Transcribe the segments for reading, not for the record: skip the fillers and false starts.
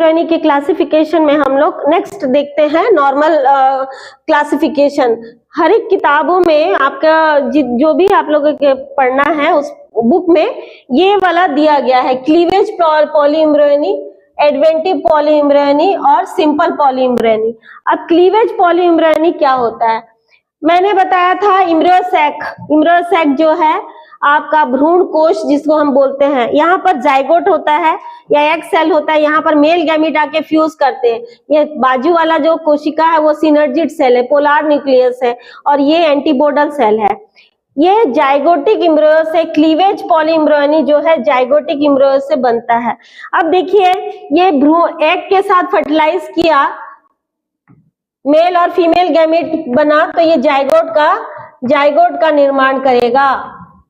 Embryony के classification में हम लोग नेक्स्ट देखते हैं नॉर्मल क्लासिफिकेशन। हर एक किताबों में आपका जो भी आप लोगों के पढ़ना है उस बुक में ये वाला दिया गया है, cleavage poly embryony, adventive poly embryony और सिंपल पॉली एम्ब्रियोनी। अब क्लीवेज पॉली एम्ब्रियोनी क्या होता है, मैंने बताया था इम्ब्रियोसैक जो है आपका भ्रूण कोश जिसको हम बोलते हैं, यहाँ पर जाइगोट होता है या एग सेल होता है, यहाँ पर मेल गैमीट आके फ्यूज करते हैं। ये बाजू वाला जो कोशिका है वो सिनर्जिड सेल है, पोलार न्यूक्लियस है, और ये एंटीपोडल सेल है। ये जाइगोटिक इम्ब्रियो से, क्लीवेज पॉली एम्ब्रियोनी जो है जाइगोटिक इम्ब्रियो से बनता है। अब देखिए ये भ्रूण एग के साथ फर्टिलाइज किया, मेल और फीमेल गैमेट बना, तो ये जाइगोट का निर्माण करेगा।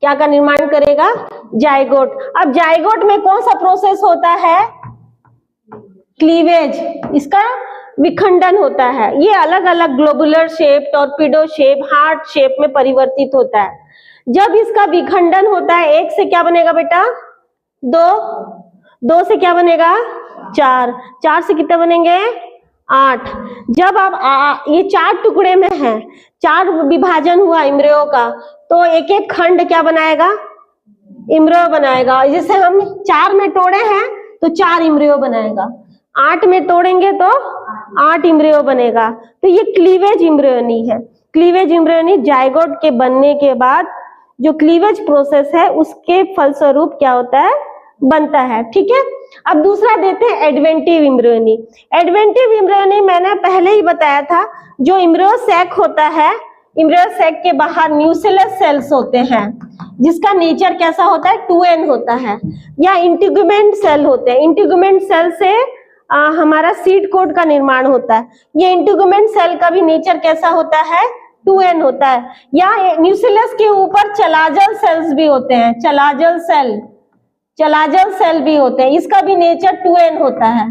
क्या का निर्माण करेगा? जाइगोट। अब जाइगोट में कौन सा प्रोसेस होता है? क्लीवेज, इसका विखंडन होता है। ये अलग अलग globular shape, torpedo shape, heart shape में परिवर्तित होता है। जब इसका विखंडन होता है, एक से क्या बनेगा बेटा? दो से क्या बनेगा? चार से कितने बनेंगे? 8। जब आप ये 4 टुकड़े में है, 4 विभाजन हुआ इम्ब्रियो का, तो एक एक खंड क्या बनाएगा? इम्ब्रियो बनाएगा। जैसे हम 4 में तोड़े हैं तो 4 इम्ब्रियो बनाएगा, 8 में तोड़ेंगे तो 8 इम्ब्रियो बनेगा। तो ये क्लीवेज इम्ब्रियोनी है। क्लीवेज इम्ब्रियोनी जाइगोट के बनने के बाद जो क्लीवेज प्रोसेस है उसके फलस्वरूप क्या होता है? बनता है। ठीक है, अब दूसरा देते हैं एडवेंटिव इम्ब्रियोनी। एडवेंटिव इम्ब्रियोनी मैंने पहले ही बताया था, जो इम्ब्रियोसैक होता है, इम्ब्रियोसैक के बाहर न्यूक्लियस सेल्स होते हैं जिसका नेचर कैसा होता है? 2n होता है, या इंटीग्यूमेंट सेल होते हैं। इंटीग्यूमेंट सेल से हमारा सीड कोड का निर्माण होता है। ये इंटीग्यूमेंट सेल का भी नेचर कैसा होता है? 2n होता है। या न्यूक्लियस के ऊपर चलाजल सेल्स भी होते हैं, चलाजल सेल भी होते हैं, इसका भी नेचर 2n होता है।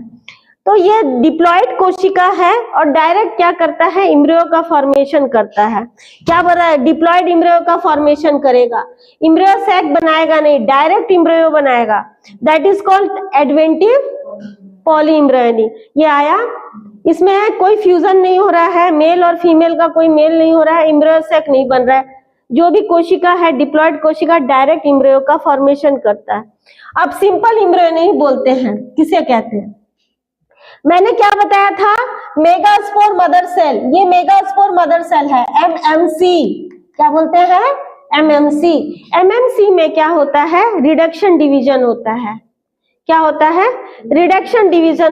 तो ये डिप्लॉइड कोशिका है और डायरेक्ट क्या करता है? इम्ब्रियो का फॉर्मेशन करता है। क्या बोल रहा है? डिप्लॉइड इम्ब्रियो का फॉर्मेशन करेगा, इम्ब्रियोसैक बनाएगा नहीं, डायरेक्ट इम्ब्रियो बनाएगा। That is called adventive poly embryony. ये आया, इसमें कोई फ्यूजन नहीं हो रहा है, मेल और फीमेल का कोई मेल नहीं हो रहा है, इम्ब्रियोसैक नहीं बन रहा है। जो भी कोशिका है डिप्लॉइड कोशिका डायरेक्ट इम्ब्रियो का फॉर्मेशन करता है। अब सिंपल इम्ब्रियोनी बोलते हैं, किसे कहते हैं? मैंने क्या बताया था? Megaspore mother cell. ये मेगास्पोर मदर सेल है, एमएमसी। क्या बोलते हैं? एमएमसी। एमएमसी में क्या होता है? रिडक्शन डिवीजन होता है। क्या होता है? Reduction division